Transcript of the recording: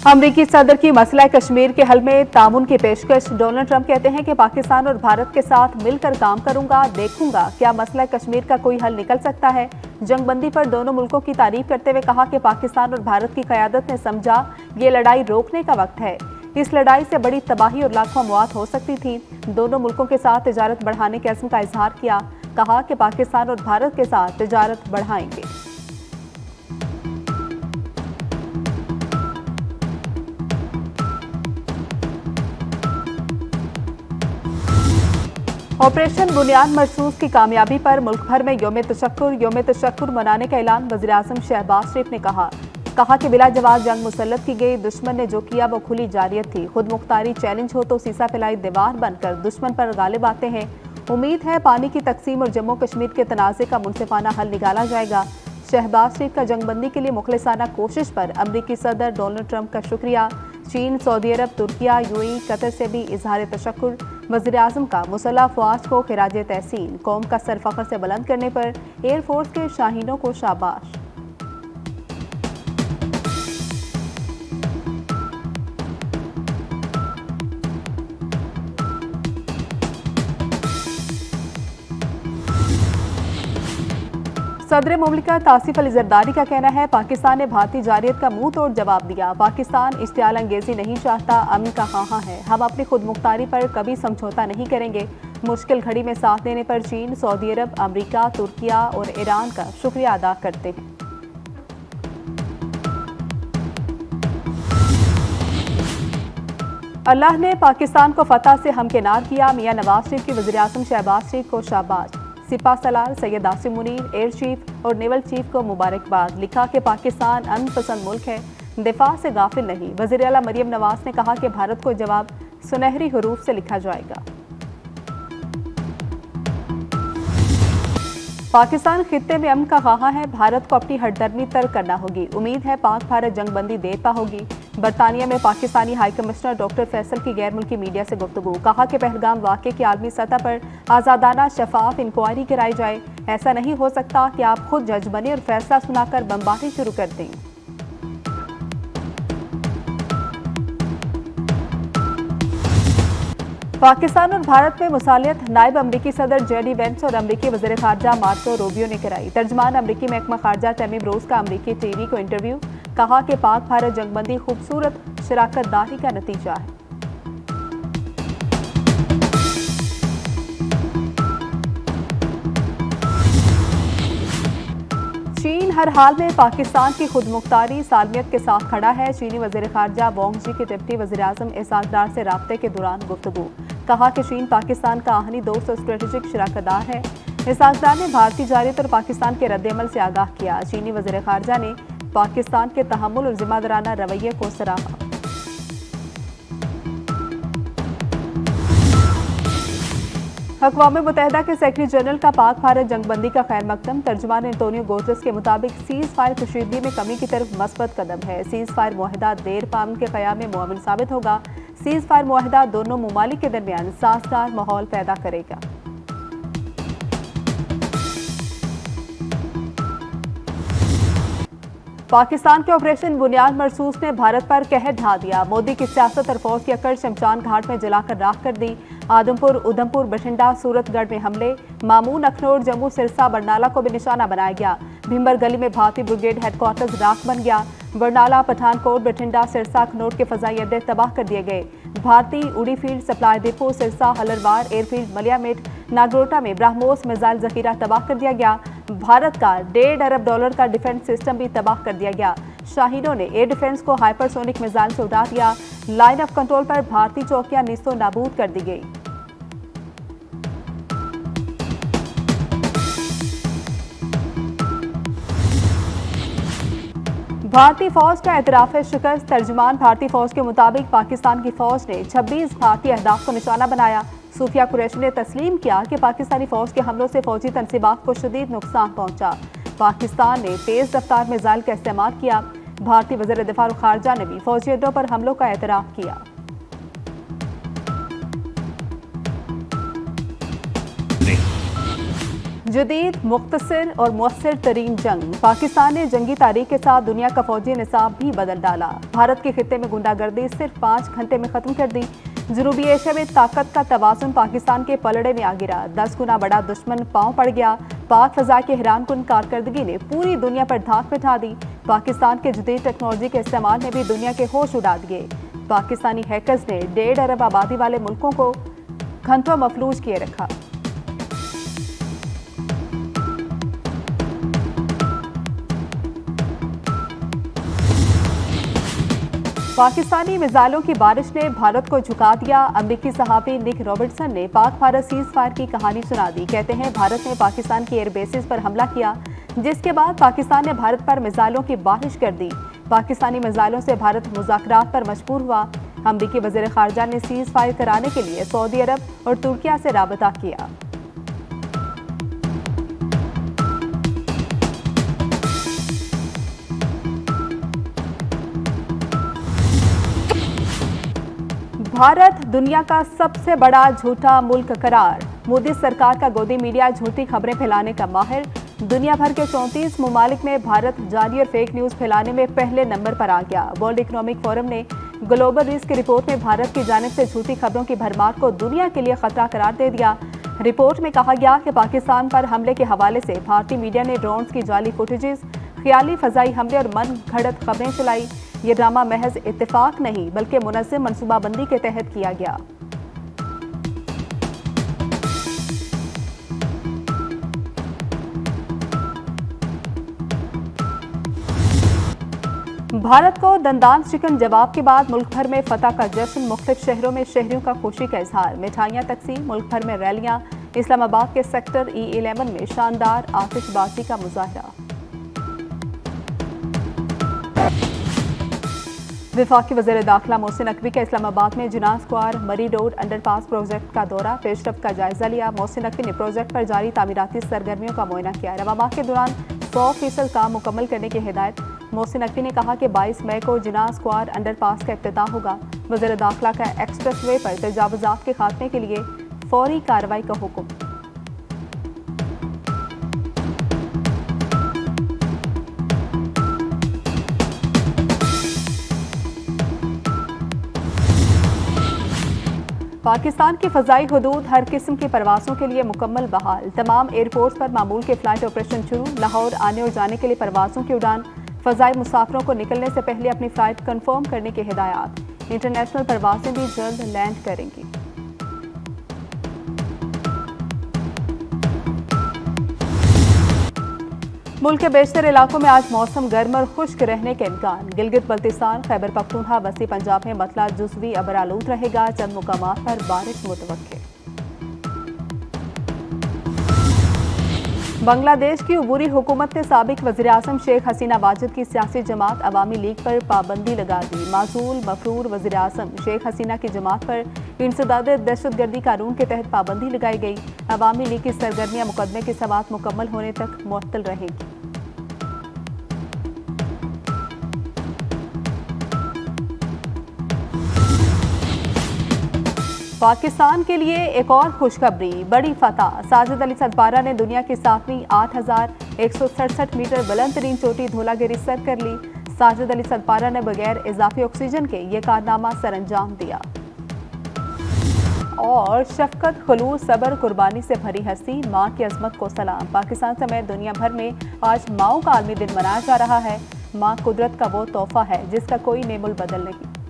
अमरीकी सदर की मसला कश्मीर के हल में तामुन की पेशकश। डोनाल्ड ट्रंप कहते हैं कि पाकिस्तान और भारत के साथ मिलकर काम करूंगा, देखूंगा क्या मसला कश्मीर का कोई हल निकल सकता है। जंगबंदी पर दोनों मुल्कों की तारीफ करते हुए कहा कि पाकिस्तान और भारत की क़यादत ने समझा ये लड़ाई रोकने का वक्त है। इस लड़ाई से बड़ी तबाही और लाखों मौत हो सकती थी। दोनों मुल्कों के साथ तिजारत बढ़ाने के अज़्म का इजहार किया। कहा कि पाकिस्तान और भारत के साथ तिजारत बढ़ाएंगे। ऑपरेशन बुनियाद मरसूस की कामयाबी पर मुल्क भर में योम तशक्कुर मनाने का ऐलान। वज़ीर-ए-आज़म शहबाज शरीफ ने कहा कि बिला जवाब जंग मुसल्लत की गई। दुश्मन ने जो किया वो खुली जारियत थी। खुद मुख्तारी चैलेंज हो तो सीसा फैलाई दीवार बनकर दुश्मन पर गालिब आते हैं। उम्मीद है पानी की तकसीम और जम्मू कश्मीर के तनाज़े का मुनसिफाना हल निकाला जाएगा। शहबाज शरीफ का जंगबंदी के लिए मुखलिसाना कोशिश पर अमरीकी सदर डोनाल्ड ट्रंप का शुक्रिया। चीन, सऊदी अरब, तुर्किया, यूएई, कतर से भी इजहार तशक्कुर। वज़ीर-ए-आज़म का मुसल्लह अफ़वाज को खिराज तहसीन। कौम का सर फ़ख्र से बुलंद करने पर एयरफोर्स के शाहीनों को शाबाश। सदर मुमलिकत आसिफ अली जरदारी का कहना है पाकिस्तान ने भारतीय जारियत का मुंह तोड़ जवाब दिया। पाकिस्तान इश्तियाल अंगेजी नहीं चाहता, अमन का हाँ है। हम अपनी खुद मुख्तारी पर कभी समझौता नहीं करेंगे। मुश्किल घड़ी में साथ देने पर चीन, सऊदी अरब, अमरीका, तुर्किया और ईरान का शुक्रिया अदा करते हैं। अल्लाह ने पाकिस्तान को फतह से हमकिनार किया। मियां नवाज शरीफ की वज़ीर-ए-आज़म शहबाज शरीफ को शाबाश। सिपा सलार सैयद आसिम मुनीर, एयर चीफ और नेवल चीफ को मुबारकबाद। लिखा कि पाकिस्तान अमन पसंद मुल्क है, दिफा से गाफिल नहीं। वज़ीर आला मरियम नवाज ने कहा कि भारत को जवाब सुनहरी हरूफ से लिखा जाएगा। पाकिस्तान खित्ते में अमन का ख्वाह है, भारत को अपनी हटदर्मी तर्क करना होगी। उम्मीद है पाक भारत जंगबंदी देर पा होगी। बरतानिया में Pakistani high commissioner doctor Faisal की गैर मुल्की मीडिया से गुफ्तगू। कहा कि पहलगाम वाक़े की आलमी सतह पर आज़ादाना शफाफ इंक्वायरी कराई जाए। ऐसा नहीं हो सकता कि आप खुद जज बने और फैसला सुनाकर बमबारी शुरू कर दें। पाकिस्तान और भारत में मुसालियत नायब अमरीकी सदर जेडी वेंस और अमरीकी वज़ीर ख़ारजा मार्को रूबियो ने कराई। तर्जमान अमरीकी महकमा ख़ारजा तमीम रोज़ का अमरीकी टीवी को इंटरव्यू। कहा कि पाक भारत जंगबंदी खूबसूरत शराकतदारी का नतीजा है। चीन हर हाल में पाकिस्तान की खुद मुख्तारी सालमियत के साथ खड़ा है। चीनी वज़ीर ख़ारजा वांग जी की डिप्टी वज़ीर-ए-आज़म इसहाक डार से राब्ते के दौरान गुफ्तगू। कहा कि चीन पाकिस्तान का आहनी दोस्त और स्ट्रेटेजिक शराकतदार है। इसहाक डार ने भारतीय जारियत और पाकिस्तान के रद्द-ए-अमल से आगाह किया। चीनी वज़ीर ख़ारजा ने पाकिस्तान के तहम्मुल और जिम्मेदाराना रवैये को सराहा। अक़वाम मुत्तहिदा के सेक्रेटरी जनरल का पाक भारत जंगबंदी का खैर मकदम। तर्जुमान एंटोनियो गुतेरेस के मुताबिक सीज़ फायर कशीदगी में कमी की तरफ मस्बत कदम है। सीज़ फायर मुआहदा देर पामन के क़याम में मुआविन साबित होगा। सीज़ फायर मुआहदा दोनों ममालिक के दरमियान साज़गार माहौल पैदा करेगा। पाकिस्तान के ऑपरेशन बुनियाद मरसूस ने भारत पर कहर ढा दिया। मोदी की सियासत और फौज की अकड़ शमशान घाट में जलाकर राख कर दी। आदमपुर, उधमपुर, बठिंडा, सूरतगढ़ में हमले। मामून, अखनौर, जम्मू, सिरसा, बरनाला को भी निशाना बनाया गया। भिंबर गली में भारतीय ब्रिगेड हेडक्वार्टर्स राख बन गया। बरनाला, पठानकोट, बठिंडा, सिरसा, अखनौर के फजाई अड्डे तबाह कर दिए गए। भारतीय Uri field supply depot Sirsa, Halwara airfield, मलियामेट, नागरोटा में ब्राह्मोस मिसाइल जखीरा तबाह कर दिया गया। भारत का $1.5 अरब का डिफेंस सिस्टम भी तबाह कर दिया गया। शाहीनों ने एयर डिफेंस को हाइपरसोनिक मिसाइल से उड़ा दिया। लाइन ऑफ कंट्रोल पर भारतीय चौकियां निस्तो नाबूद कर दी गई। भारतीय फौज का एतराफ है शिकस्त। तर्जुमान भारतीय फौज के मुताबिक पाकिस्तान की फौज ने 26 भारतीय अहदाफ को निशाना बनाया। सूफिया कुरैशी ने तस्लीम किया कि पाकिस्तानी फौज के हमलों से फौजी तनसीबात को शदीद नुकसान पहुंचा। पाकिस्तान ने तेज रफ्तार मिसाइल का इस्तेमाल किया। भारतीय वज़ीर दिफा और खारजा ने भी फौजी अड्डों पर हमलों का एतराफ किया। जदीद, मुख्तसर और मुअस्सर तरीन जंग। पाकिस्तान ने जंगी तारीख के साथ दुनिया का फौजी निसाब भी बदल डाला। भारत के खित्ते में गुंडागर्दी सिर्फ 5 घंटे में खत्म कर दी। जनूबी एशिया में ताकत का तवाज़ुन पाकिस्तान के पलड़े में आ गिरा। 10 गुना बड़ा दुश्मन पांव पड़ गया। पाक फजा के हैरानकुन कारकर्दगी ने पूरी दुनिया पर धाक बिठा दी। पाकिस्तान के जदीद टेक्नोलॉजी के इस्तेमाल ने भी दुनिया के होश उड़ा दिए। पाकिस्तानी हैकर्स ने 1.5 अरब आबादी वाले मुल्कों को घंटों मफलूज किए रखा। पाकिस्तानी मिसाइलों की बारिश ने भारत को झुका दिया। अमेरिकी सहाफ़ी निक रॉबर्टसन ने पाक भारत सीज फायर की कहानी सुना दी। कहते हैं भारत ने पाकिस्तान की एयरबेसिस पर हमला किया, जिसके बाद पाकिस्तान ने भारत पर मिसाइलों की बारिश कर दी। पाकिस्तानी मिसाइलों से भारत मुज़ाकरात पर मजबूर हुआ। अमेरिकी वज़ीर ख़ारजा ने सीज फायर कराने के लिए सऊदी अरब और तुर्किया से राबता किया। भारत दुनिया का सबसे बड़ा झूठा मुल्क करार। मोदी सरकार का गोदी मीडिया झूठी खबरें फैलाने का माहिर। दुनिया भर के 34 ममालिक में भारत जाली और फेक न्यूज फैलाने में पहले नंबर पर आ गया। वर्ल्ड इकोनॉमिक फोरम ने ग्लोबल रिस्क रिपोर्ट में भारत की जानिब से झूठी खबरों की भरमार को दुनिया के लिए खतरा करार दे दिया। रिपोर्ट में कहा गया कि पाकिस्तान पर हमले के हवाले से भारतीय मीडिया ने ड्रोन्स की जाली फुटेजेस, ख्याली फजाई हमले और मन घड़त खबरें चलाई। ये ड्रामा महज इत्तेफाक नहीं बल्कि मुनज़्ज़म मनसूबाबंदी के तहत किया गया। भारत को दंदान चिकन जवाब के बाद मुल्क भर में फतह का जश्न। मुख्तलिफ शहरों में शहरियों का खुशी का इजहार। मिठाइयाँ तकसीम, मुल्क भर में रैलियाँ। इस्लामाबाद के सेक्टर E11 में शानदार आतिशबाजी का मुजाहरा। वफाकी वज़ीर दाखिला मोहसिन नकवी का इस्लामाबाद में जिनाह स्क्वायर मरी रोड अंडरपास प्रोजेक्ट का दौरा, पेशरफ्त का जायजा लिया। मोहसिन नकवी ने प्रोजेक्ट पर जारी तामीराती सरगर्मियों का मुआयना किया। रवा माह के दौरान 100% काम मुकम्मल करने की हिदायत। मोहसिन नकवी ने कहा कि 22 मई को जिनाह स्क्वायर अंडरपास का इफ्तिताह होगा। वज़ीर दाखिला का एक्सप्रेस वे पर तजावुज़ात के खात्मे के लिए फौरी कार्रवाई का हुक्म। पाकिस्तान की फ़ज़ाई हुदूद हर किस्म की परवाज़ों के लिए मुकम्मल बहाल। तमाम एयरपोर्ट्स पर मामूल के फ़्लाइट ऑपरेशन शुरू। लाहौर आने और जाने के लिए परवाज़ों की उड़ान। फ़ज़ाई मुसाफिरों को निकलने से पहले अपनी फ़्लाइट कन्फर्म करने की हिदायत। इंटरनेशनल परवाज़ें भी जल्द लैंड करेंगी। मुल्क के बेशतर इलाकों में आज मौसम गर्म और खुश्क रहने के इम्कान। गिलगित बल्तिस्तान, खैबर पख्तूनख्वा, वसी पंजाब में मतला जुज़वी अबर आलूद रहेगा। चंद मुकामात पर बारिश मुतवक्के। बांग्लादेश की अबूरी हुकूमत ने साबिक वज़ीर आज़म शेख हसीना वाजिद की सियासी जमात अवामी लीग पर पाबंदी लगा दी। मासूल मफरूर वज़ीर आज़म शेख हसीना की जमात पर इंसदाद दहशतगर्दी कानून के तहत पाबंदी लगाई गई। अवामी लीग की सरगर्मियां मुकदमे की समाअत मुकम्मल होने तक मुअत्तल रहेगी। पाकिस्तान के लिए एक और खुशखबरी, बड़ी फतह। साजिद अली सदपारा ने दुनिया की 7वीं 8,167 मीटर बुलंद तरीन चोटी धौलागिरी सर कर ली। साजिद अली सदपारा ने बगैर इजाफी ऑक्सीजन के ये कारनामा सर अंजाम दिया। और शफकत, खुलूस, सब्र, कुर्बानी से भरी हस्ती, माँ की अजमत को सलाम। पाकिस्तान समेत दुनिया भर में आज माओं का आलमी दिन मनाया जा रहा है। माँ कुदरत का वो तोहफा है जिसका कोई नेमुल बदल नहीं।